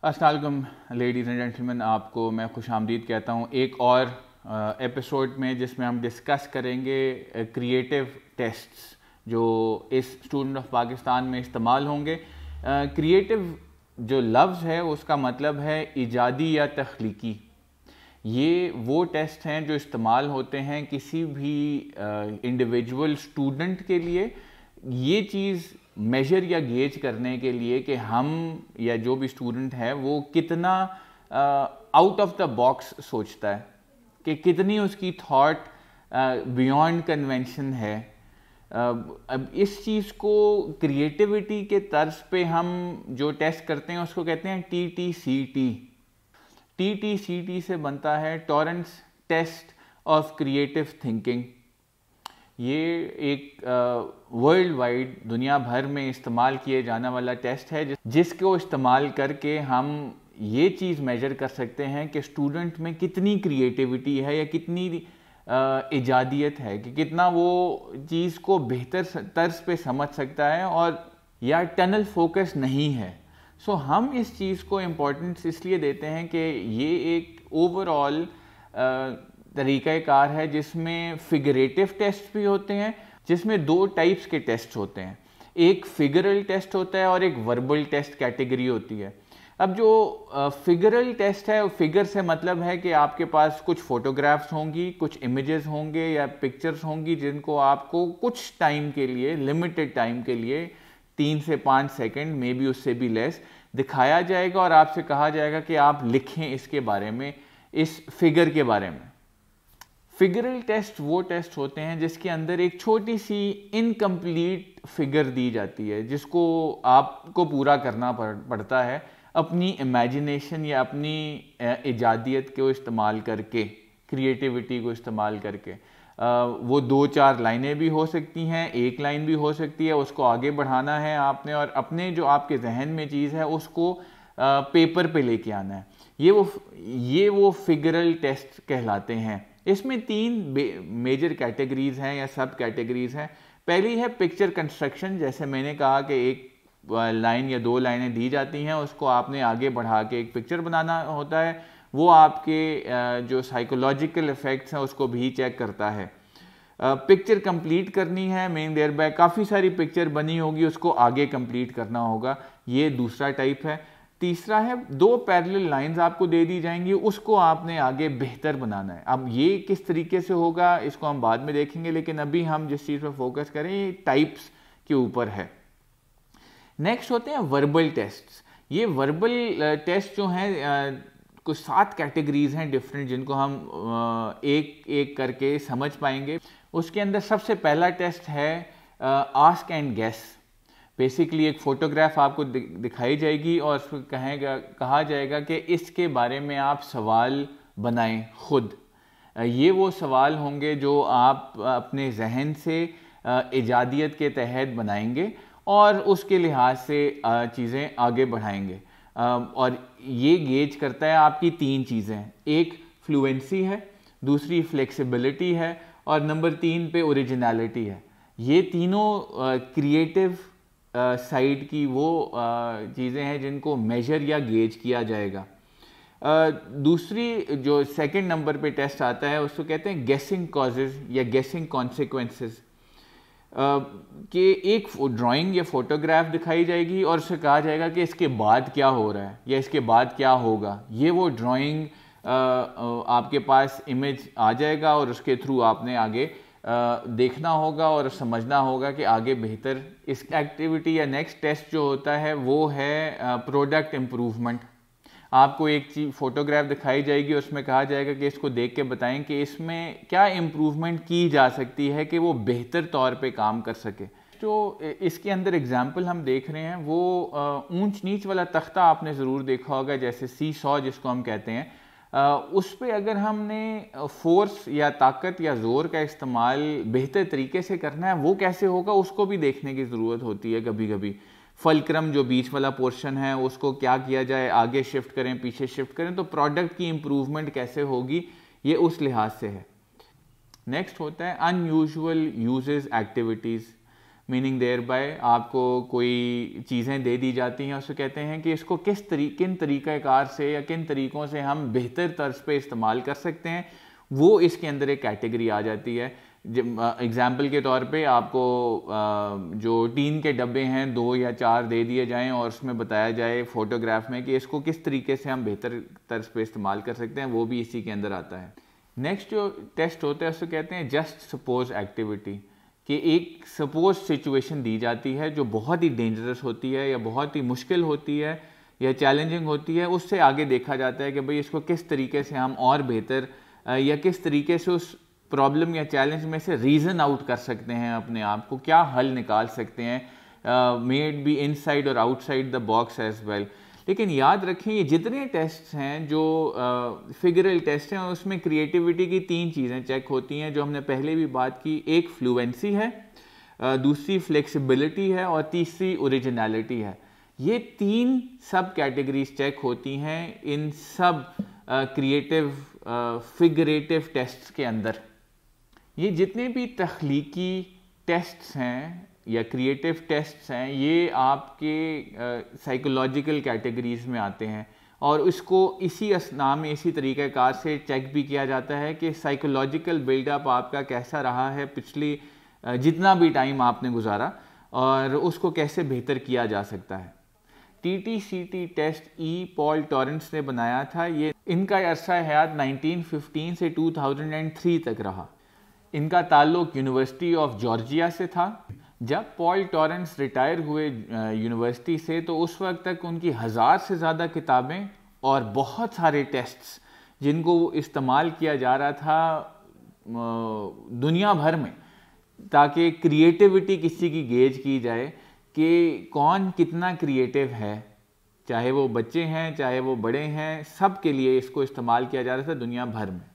अस्सलाम वालेकुम ladies and gentleman, आपको मैं खुश आमदीद कहता हूँ एक और एपिसोड में, जिसमें हम डिस्कस करेंगे क्रिएटिव टेस्ट्स जो इस स्टूडेंट ऑफ पाकिस्तान में इस्तेमाल होंगे। क्रिएटिव जो लफ्ज़ है उसका मतलब है इजादी या तख्लीकी। ये वो टेस्ट हैं जो इस्तेमाल होते हैं किसी भी इंडिविजुअल स्टूडेंट के लिए, ये चीज़ मेजर या गेज करने के लिए कि हम या जो भी स्टूडेंट है वो कितना आउट ऑफ द बॉक्स सोचता है, कि कितनी उसकी थॉट बियॉन्ड कन्वेंशन है। अब इस चीज़ को क्रिएटिविटी के तर्ज पे हम जो टेस्ट करते हैं उसको कहते हैं TTCT। TTCT से बनता है Torrance test of creative thinking. ये एक वर्ल्ड वाइड दुनिया भर में इस्तेमाल किए जाने वाला टेस्ट है, जिसको इस्तेमाल करके हम ये चीज़ मेजर कर सकते हैं कि स्टूडेंट में कितनी क्रिएटिविटी है या कितनी इजादियत है, कि कितना वो चीज़ को बेहतर तर्ज पे समझ सकता है और या टनल फोकस नहीं है। सो हम इस चीज़ को इम्पोर्टेंस इसलिए देते हैं कि ये एक ओवरऑल तरीक़ाकार है जिसमें फिगरेटिव टेस्ट भी होते हैं, जिसमें दो टाइप्स के टेस्ट होते हैं। एक फिगरल टेस्ट होता है और एक वर्बल टेस्ट कैटेगरी होती है। अब जो फिगरल टेस्ट है, फिगर से मतलब है कि आपके पास कुछ फोटोग्राफ्स होंगी, कुछ इमेजेस होंगे या पिक्चर्स होंगी, जिनको आपको कुछ टाइम के लिए, लिमिटेड टाइम के लिए 3 से 5 सेकंड, मे बी उससे भी लेस, दिखाया जाएगा और आपसे कहा जाएगा कि आप लिखें इसके बारे में, इस फिगर के बारे में। फिगरल टेस्ट वो टेस्ट होते हैं जिसके अंदर एक छोटी सी इनकम्प्लीट फिगर दी जाती है, जिसको आपको पूरा करना पड़ता है अपनी इमेजिनेशन या अपनी इजादियत को इस्तेमाल करके, क्रिएटिविटी को इस्तेमाल करके। वो 2-4 लाइनें भी हो सकती हैं, एक लाइन भी हो सकती है, उसको आगे बढ़ाना है आपने और अपने जो आपके जहन में चीज़ है उसको पेपर पे लेके आना है। ये वो फिगरल टेस्ट कहलाते हैं। इसमें 3 मेजर कैटेगरीज हैं या सब कैटेगरीज हैं। पहली है पिक्चर कंस्ट्रक्शन, जैसे मैंने कहा कि एक लाइन या 2 लाइनें दी जाती हैं, उसको आपने आगे बढ़ा के एक पिक्चर बनाना होता है। वो आपके जो साइकोलॉजिकल इफ़ेक्ट्स हैं उसको भी चेक करता है। पिक्चर कंप्लीट करनी है, मेन देयर बाय काफ़ी सारी पिक्चर बनी होगी, उसको आगे कंप्लीट करना होगा, ये दूसरा टाइप है। तीसरा है 2 पैरेलल लाइंस आपको दे दी जाएंगी, उसको आपने आगे बेहतर बनाना है। अब ये किस तरीके से होगा इसको हम बाद में देखेंगे, लेकिन अभी हम जिस चीज़ पर फोकस करें ये टाइप्स के ऊपर है। नेक्स्ट होते हैं वर्बल टेस्ट्स। ये वर्बल टेस्ट जो हैं, कुछ 7 कैटेगरीज हैं डिफरेंट, जिनको हम एक एक करके समझ पाएंगे। उसके अंदर सबसे पहला टेस्ट है आस्क एंड गेस। बेसिकली एक फ़ोटोग्राफ आपको दिखाई जाएगी और उसको कहा जाएगा कि इसके बारे में आप सवाल बनाएं खुद। ये वो सवाल होंगे जो आप अपने जहन से इजादियत के तहत बनाएंगे और उसके लिहाज से चीज़ें आगे बढ़ाएंगे। और ये गेज करता है आपकी 3 चीज़ें, एक फ्लुएंसी है, दूसरी फ्लेक्सिबिलिटी है और नंबर 3 पे ओरिजिनलिटी है। ये तीनों क्रिएटिव साइड की वो चीज़ें हैं जिनको मेजर या गेज किया जाएगा। दूसरी जो सेकंड नंबर पे टेस्ट आता है उसको कहते हैं गेसिंग कॉजेज या गेसिंग कॉन्सिक्वेंसेस। कि एक ड्राइंग या फोटोग्राफ दिखाई जाएगी और उससे कहा जाएगा कि इसके बाद क्या हो रहा है या इसके बाद क्या होगा। ये वो ड्राइंग आपके पास इमेज आ जाएगा और उसके थ्रू आपने आगे देखना होगा और समझना होगा कि आगे बेहतर इस एक्टिविटी। या नेक्स्ट टेस्ट जो होता है वो है प्रोडक्ट इम्प्रूवमेंट। आपको एक चीज फोटोग्राफ दिखाई जाएगी, उसमें कहा जाएगा कि इसको देख के बताएं कि इसमें क्या इम्प्रूवमेंट की जा सकती है कि वो बेहतर तौर पे काम कर सके। जो इसके अंदर एग्जाम्पल हम देख रहे हैं वो ऊंच नीच वाला तख्ता आपने ज़रूर देखा होगा, जैसे सी सॉ जिसको हम कहते हैं। उस पर अगर हमने फोर्स या ताकत या ज़ोर का इस्तेमाल बेहतर तरीके से करना है, वो कैसे होगा उसको भी देखने की ज़रूरत होती है। कभी कभी फलक्रम जो बीच वाला पोर्शन है उसको क्या किया जाए, आगे शिफ्ट करें पीछे शिफ्ट करें, तो प्रोडक्ट की इम्प्रूवमेंट कैसे होगी ये उस लिहाज से है। नेक्स्ट होता है unusual uses activities. Meaning thereby आपको कोई चीज़ें दे दी जाती हैं, उसको कहते हैं कि इसको किन तरीक़ाकार से या किन तरीक़ों से हम बेहतर तर्ज पे इस्तेमाल कर सकते हैं, वो इसके अंदर एक कैटेगरी आ जाती है। एग्ज़ाम्पल के तौर पे आपको जो टीन के डब्बे हैं 2 या 4 दे दिए जाएं और उसमें बताया जाए फ़ोटोग्राफ में कि इसको किस तरीके से हम बेहतर तर्ज पे इस्तेमाल कर सकते हैं, वो भी इसी के अंदर आता है। नेक्स्ट जो टेस्ट होता है उसको कहते हैं जस्ट सपोज एक्टिविटी, कि एक सपोज सिचुएशन दी जाती है जो बहुत ही डेंजरस होती है या बहुत ही मुश्किल होती है या चैलेंजिंग होती है, उससे आगे देखा जाता है कि भाई इसको किस तरीके से हम और बेहतर या किस तरीके से उस प्रॉब्लम या चैलेंज में से रीज़न आउट कर सकते हैं, अपने आप को क्या हल निकाल सकते हैं, मे इट बी इनसाइड और outside the box as well. लेकिन याद रखें ये जितने टेस्ट हैं जो फिगरल टेस्ट हैं उसमें क्रिएटिविटी की 3 चीज़ें चेक होती हैं जो हमने पहले भी बात की। एक फ्लुएंसी है, दूसरी फ्लेक्सिबिलिटी है और तीसरी ओरिजिनलिटी है। ये 3 सब कैटेगरीज चेक होती हैं इन सब क्रिएटिव फिगरेटिव टेस्ट्स के अंदर। ये जितने भी तख्लीकी टेस्ट्स हैं या क्रिएटिव टेस्ट्स हैं ये आपके साइकोलॉजिकल कैटेगरीज में आते हैं और इसको इसी असना में इसी तरीक़ाकार से चेक भी किया जाता है कि साइकोलॉजिकल बिल्डअप आपका कैसा रहा है पिछली जितना भी टाइम आपने गुजारा और उसको कैसे बेहतर किया जा सकता है। TTCT टेस्ट पॉल टॉरेंस ने बनाया था। ये इनका अरसा हयात 1915 से 2003 तक रहा। इनका ताल्लुक यूनिवर्सिटी ऑफ जॉर्जिया से था। जब पॉल टॉरेंस रिटायर हुए यूनिवर्सिटी से तो उस वक्त तक उनकी 1000 से ज़्यादा किताबें और बहुत सारे टेस्ट्स जिनको इस्तेमाल किया जा रहा था दुनिया भर में, ताकि क्रिएटिविटी किसी की गेज की जाए कि कौन कितना क्रिएटिव है, चाहे वो बच्चे हैं चाहे वो बड़े हैं, सब के लिए इसको इस्तेमाल किया जा रहा था दुनिया भर में।